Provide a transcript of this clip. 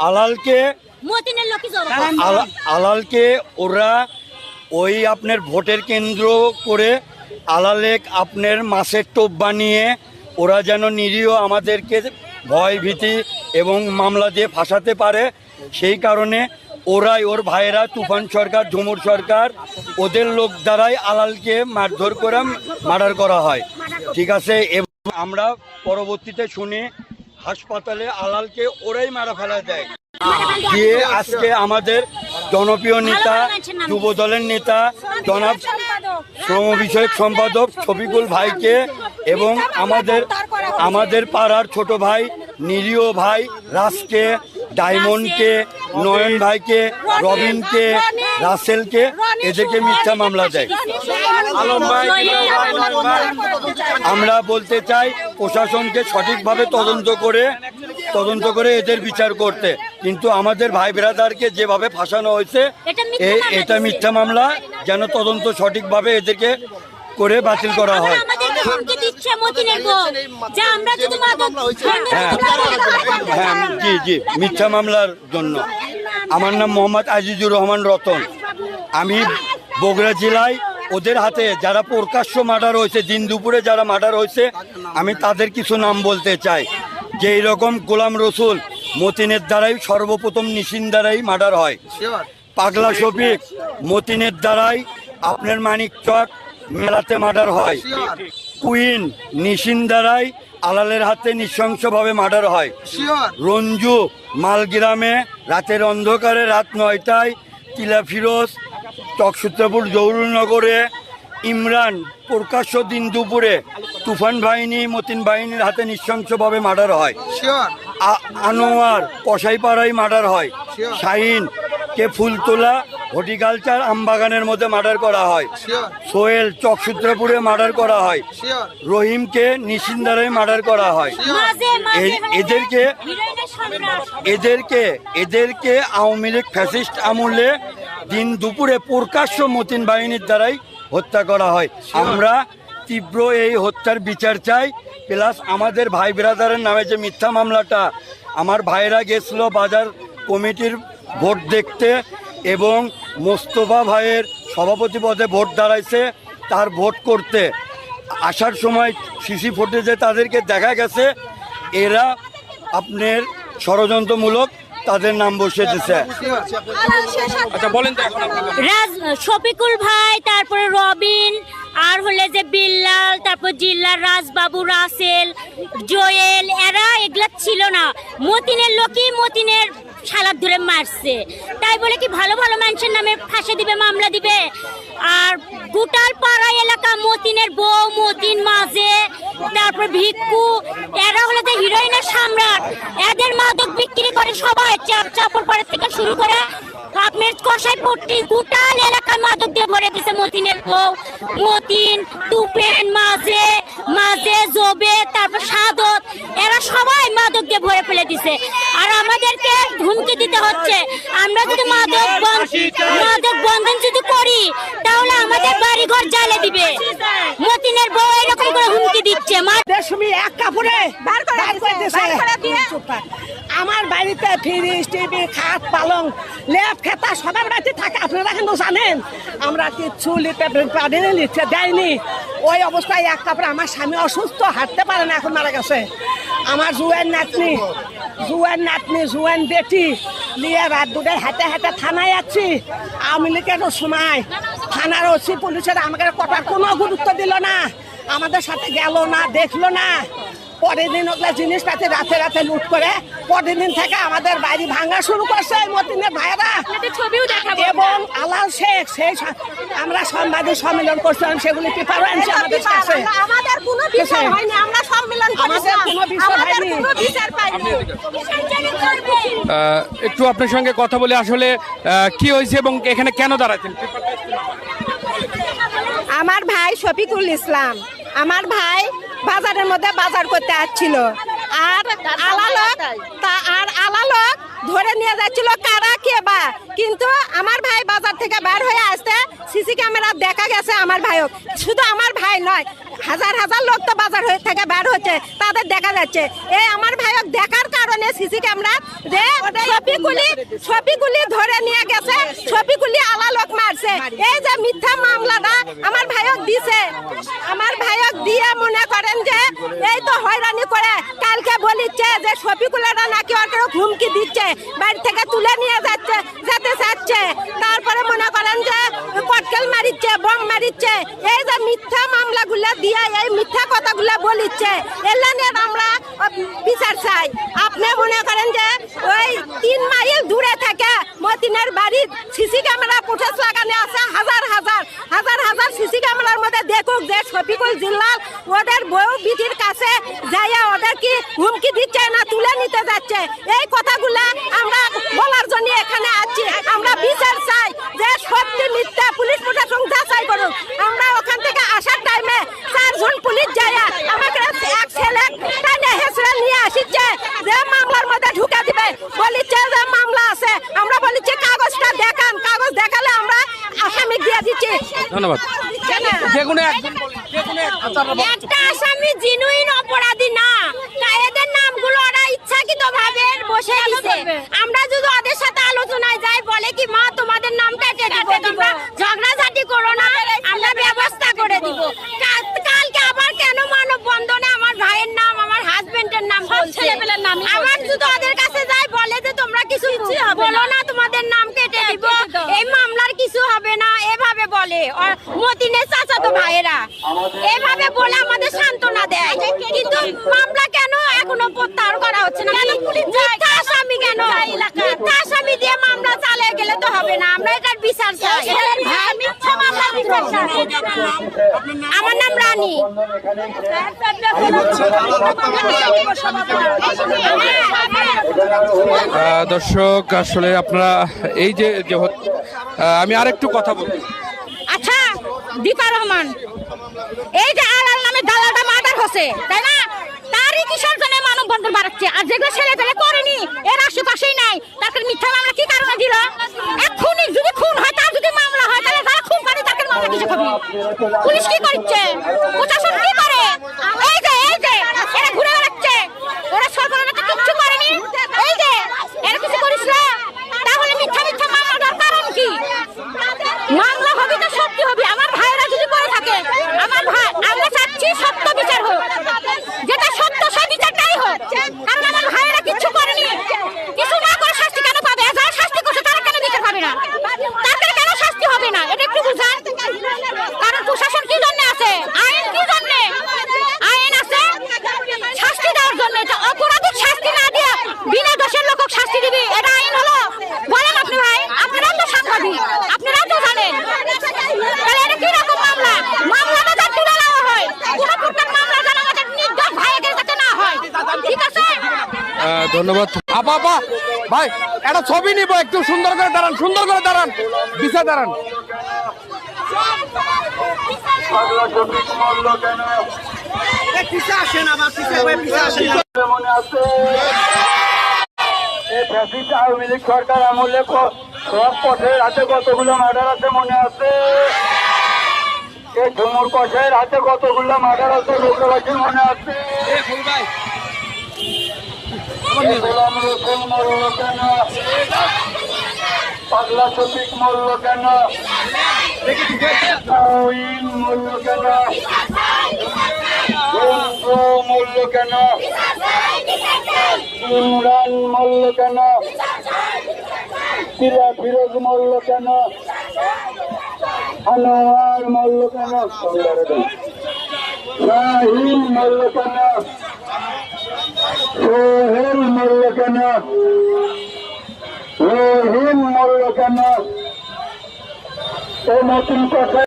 আলালকে আলালকে ওরা ওই আপনার ভোটের কেন্দ্র করে আলালে আপনার মাছের টোপ বানিয়ে ওরা যেন নিরীহ আমাদেরকে ভয় ভীতি এবং মামলা দিয়ে ফাঁসাতে পারে, সেই কারণে ওরাই ওর ভাইয়েরা তুফান সরকার, ঝুমুর সরকার, ওদের লোক দ্বারাই আলালকে মারধর করে মার্ডার করা হয়। ঠিক আছে, এবং আমরা পরবর্তীতে শুনি হাসপাতালে আলালকে ওরাই মারা ফেলা দেয়। দিয়ে আজকে আমাদের জনপ্রিয় নেতা, যুব দলের নেতা জনাব শ্রম বিষয়ক সম্পাদক শফিকুল ভাইকে এবং আমাদের পাড়ার ছোট ভাই নিরীহ ভাই রাজকে, ডায়মন্ডকে, নয়ন ভাইকে, রবিনকে, রাসেলকে, এদেরকে মিথ্যা মামলা দেয়। আমরা বলতে চাই প্রশাসনকে সঠিকভাবে তদন্ত করে এদের বিচার করতে, কিন্তু আমাদের ভাই ব্রাদারকে যেভাবে ফাঁসানো হয়েছে এটা মিথ্যা মামলা, যেন তদন্ত সঠিকভাবে এদেরকে করে বাতিল করা হয়। জি জি, মিথ্যা মামলার জন্য। আমার নাম মোহাম্মদ আজিজুর রহমান রতন। আমি বগুড়া জেলায় ওদের হাতে যারা প্রকাশ্য মার্ডার হয়েছে, দিন দুপুরে যারা মার্ডার হয়েছে, আমি তাদের কিছু নাম বলতে চাই। যে এইরকম গোলাম রসুল মতিনের দ্বারাই সর্বপ্রথম নিশিন দ্বারাই মার্ডার হয়। পাগলা শফিক মতিনের দ্বারাই আপনার মানিকচক মেলাতে মার্ডার হয়। কুইন নিশিন দ্বারাই আলালের হাতে নৃশংসভাবে মার্ডার হয়। রঞ্জু মালগ্রামে রাতের অন্ধকারে রাত 9টায়, তিলা ফিরোজ চকসূত্রপুর জৌরুনগরে, ইমরান প্রকাশ্য দিন দুপুরে তুফান বাহিনী মতিন বাহিনীর হাতে নৃশংসভাবে মার্ডার হয়। আনোয়ার কসাইপাড়ায় মার্ডার হয়। শাহিন কে ফুলতোলা হর্টিকালচার আমবাগানের মধ্যে মার্ডার করা হয়। সোহেল চকসূত্রপুরে মার্ডার করা হয়। রহিমকে নিশিন্দারায় মার্ডার করা হয়। এদেরকে আওয়ামী লীগ ফ্যাসিস্ট আমলে দিন দুপুরে প্রকাশ্য মতিন বাহিনীর দ্বারাই হত্যা করা হয়। আমরা তীব্র এই হত্যার বিচার চাই। প্লাস আমাদের ভাই ব্রাদারের নামে যে মিথ্যা মামলাটা, আমার ভাইরা গেছিল বাজার কমিটির ভোট দেখতে এবং মোস্তফা ভাইয়ের সভাপতি পদে ভোট দাঁড়াইছে, তার ভোট করতে আসার সময় সিসি ফুটেজে তাদেরকে দেখা গেছে এরা আপনার ষড়যন্ত্রমূলক তাদের নাম বসিয়ে দিচ্ছে। আচ্ছা বলেন তো, শফিকুল ভাই, তারপরে রবিন, আর হলে যে বিল্লাল, তারপর জিল্লার রাজবাবু, রাসেল, জোয়েল, এরা এগুলা ছিল না। মতিনের লোকই মতিনের শালাক ধরে মারছে, তাই বলে কি ভালো ভালো মানুষের নামে ফাঁসি দিবে, মামলা দিবে? আর গোটাল পাড়া এলাকা মতিনের বউ, মতিন মাঝে, তারপর ভিক্ষু, এরা হলো যে হিরোইনের সম্রাট। এদের মাদক বিক্রি করে সবাই, চাপড় পাড়া থেকে শুরু করে আপনার কষাইপট্টি গোটাল এলাকা মাদক দিয়ে ভরে দিছে মতিনের বউ, মতিন, তুফেন, মাঝে জবে, তারপর সাদত, এরা সবাই মাদক দিয়ে ভরে ফেলে দিছে। আর আমাদেরকে হুমকি দিতে হচ্ছে, আমরা যদি মাদক বন্ধন যদি করি তাহলে আমাদের বাড়ি ঘর জ্বালে দিবে। মতিনের বউ এরকম করে হুমকি দিচ্ছে। এক কাপড়ে আমার বাড়িতে ফ্রিজ, টিভি, খাট, পালং, লেপ, খেতা সবার বাড়িতে থাকে। আপনারা কিন্তু জানেন আমরা কিচ্ছু লিখতে দেয়নি। ওই অবস্থায় এক কাপড়ে আমার স্বামী অসুস্থ, হাঁটতে পারে না, এখন মারা গেছে। আমার জুয়েন নাতনি জুয়েন বেটি নিয়ে রাত 2টায় হেঁটে হেঁটে থানায় যাচ্ছি। আওয়ামী লীগের সময় থানার ওসি পুলিশের আমাকে কটার কোনো গুরুত্ব দিল না, আমাদের সাথে গেল না, দেখলো না। পরের দিন ওগুলো জিনিসপাতি রাতে রাতে লুট করে পরের দিন থেকে আমাদের বাড়ি ভাঙা শুরু করছে মতিনের ভাইয়েরা। এবং আলাল শেখ, সেই আমরা সাংবাদিক সম্মেলন করছিলাম, সেগুলি পেপার আনছে আমাদের কাছে। আমাদের কোনো বিষয় হয়নি, আমরা সম্মেলন করেছি, কোনো বিষয় হয়নি, কোনো বিচার পাইনি। একটু আপনার সঙ্গে কথা বলে আসলে কি হয়েছে এবং এখানে কেন দাঁড়াচ্ছেন? আমার ভাই শফিকুল ইসলাম, আমার ভাই বাজারের মধ্যে বাজার করতে আসছিল, আর আলালক ধরে নিয়ে যাচ্ছিল। কারা কে বা, কিন্তু আমার ভাই বাজার থেকে বের হয়ে আসতে সিসি ক্যামেরা দেখা গেছে আমার ভাইও, শুধু আমার ভাই নয়, হাজার হাজার লোক তো বাজার থেকে বের হচ্ছে, তাদের দেখা যাচ্ছে। এই আমার ভাইও দেখার কারণে সিসি ক্যামেরা যে ছবিগুলি ধরে নিয়ে গেছে, ছবিগুলি আলা লোক মারছে। এই যে মিথ্যা মামলাটা আমার ভাইও দিছে, আমার ভাইও দিয়ে মনে করেন যে এই তো হয়রানি করে কালকে বলিচ্ছে যে ছবিগুলোরা নাকি ওর হুমকি দিচ্ছে, বাড়ি থেকে তুলে নিয়ে যেতে চাচ্ছে। তারপরে মনে করেন যে কটকেল মারিচ্ছে, বম মারিচ্ছে। এই যে মিথ্যা মামলাগুলো দিয়ে এই মিথ্যা কথাগুলো বলিচ্ছে, এলা নিয়ে আমরা বিচার চাই। আপনি মনে করেন যে ওই 3 মাইল দূরে থেকে মতিনের বাড়ির সিসি ক্যামেরা ফুটেজ লাগানো আছে, হাজার হাজার সিসি ক্যামেরার মধ্যে দেখুক যে শফিকুল জিল্লাল ওদের বউ বিটির কাছে যাইয়া ওদের কি হুমকি দিচ্ছে না তুলে নিতে যাচ্ছে। এই কথাগুলা আমরা বলার জন্য এখানে আছি। আমরা বিচার চাই যে সত্যি মিথ্যা পুলিশ প্রশাসন যাচাই করুক। আমরা ওখান থেকে আসার টাইমে 4 জন পুলিশ যাইয়া আমাকে এক ছেলে টানে হেসড়ে নিয়ে আসিচ্ছে যে মামলার মধ্যে ঢুকে দিবে, বলিচ্ছে যে মামলা আছে। আমরা বলিচ্ছে কাগজটা দেখান, কাগজ দেখালে আমরা আসামি দিয়ে দিচ্ছি। ধন্যবাদ। যেকোনো একটা আসামি জিনুইন অপরাধী না, তা এদের নামগুলো ওরা ইচ্ছাকৃতভাবে বসে দিছে। আমরা যদি ওদের সাথে আলোচনায় যাই, বলে কি মা তোমাদের নাম কেটে দিব, তোমরা ঝগড়াঝাটি করো না, আমরা ব্যবস্থা করে দিব। কালকে আবার কেন মানববন্ধনে আমার ভাইয়ের নাম, আমার হাজবেন্ডের নাম, ছেলেপেলের নাম, আবার যদি ওদের কাছে যাই বলে যে তোমরা কিছু বলো না, তোমাদের নাম কেটে দিব, এই মামলার কিছু হবে না, এভাবে বলে। মতিনের চাচাতো ভাইয়েরা এভাবে বলে আমাদের সান্ত্বনা দেয়, কিন্তু মামলা কেন এখনো প্রত্যাহার করা হচ্ছে না? মিথ্যা আসামি কেন? মিথ্যা আসামি দিয়ে মামলা চালিয়ে গেলে তো হবে না, আমরা এটার বিচার চাই। মিথ্যা মামলা বিচার চাই। আমার নাম রানী। দর্শক, আসলে আপনারা এই যে আমি আরেকটু কথা বলবো। আচ্ছা, দীপা রহমান, এই যে আলাল নামে দালালটা মার্ডার হচ্ছে, তাই না? তারই কিসের জন্য মানববন্ধন বাড়াচ্ছে? আর যেগুলো ছেলে পেলে করেনি, এর আশেপাশেই নাই, তাকে মিথ্যা মামলা কি কারণে দিল? এক্ষুনি যদি খুন হয়, তার যদি মামলা হয়, তাহলে যারা খুন করে তাকে মামলা কিসে হবে? পুলিশ কি করছে? প্রশাসন কি করে? এই যে এরা ঘুরে বেড়াচ্ছে, ওরা সরকারের কিচ্ছু করেনি। এই যে এরা কিছু করিস না, তাহলে মিথ্যা মামলার কারণ কি? মামলা হবে তো সত্যি হবে। আমার ভাইয়েরা যদি করে থাকে, আমার ভাই, আমরা চাচ্ছি সত্য বিচার হোক, যেটা সত্য সেই বিচারটাই হোক। কারণ আমার ভাইয়েরা কিচ্ছু করেনি, কিছু না করে শাস্তি কেন পাবে? যারা শাস্তি করছে তারা কেন বিচার পাবে না? তাদের কেন শাস্তি হবে না? এটা একটু বুঝান। কারণ প্রশাসন কি জন্য আছে? আইন কি জন্য? আইন আছে শাস্তি দেওয়ার জন্য। এটা অপরাধীর শাস্তি না দিয়ে বিনা দোষের লোক শাস্তি দিবি, এটা আইন হলো? বলেন আপনি ভাই, আপনারাও তো সাংবাদিক, আপনারাও তো জানেন। তাহলে এটা কি রকম মামলা? মামলাটা যাতে তুলে নেওয়া হয়, কোনো প্রকার মামলা যেন আমাদের নির্দোষ ভাইয়ের যাতে না হয়, ঠিক আছে? ধন্যবাদ। আপা ভাই, একটা ছবি নিব, একটু সুন্দর করে দাঁড়ান, বিচার দাঁড়ান। আওয়ামী লীগ সরকার আমলে সব পথের হাতে কতগুলো মার্ডার আছে মনে আছে? এই ঝুমুর কষের হাতে কতগুলো মার্ডার আছে লোকবাসীর মনে আছে? গোলাম রসুল মরল কেন? পাগলা শফিক মরল কেন? মরল কেন? মরল কেন? ইমরান মরল কেন? ফিরোজ মরল কেন? আনোয়ার মরল কেন? শাহিন মরল কেন? সোহেল মরল কেন? রহিম মরল কেন? ও নতুন কথা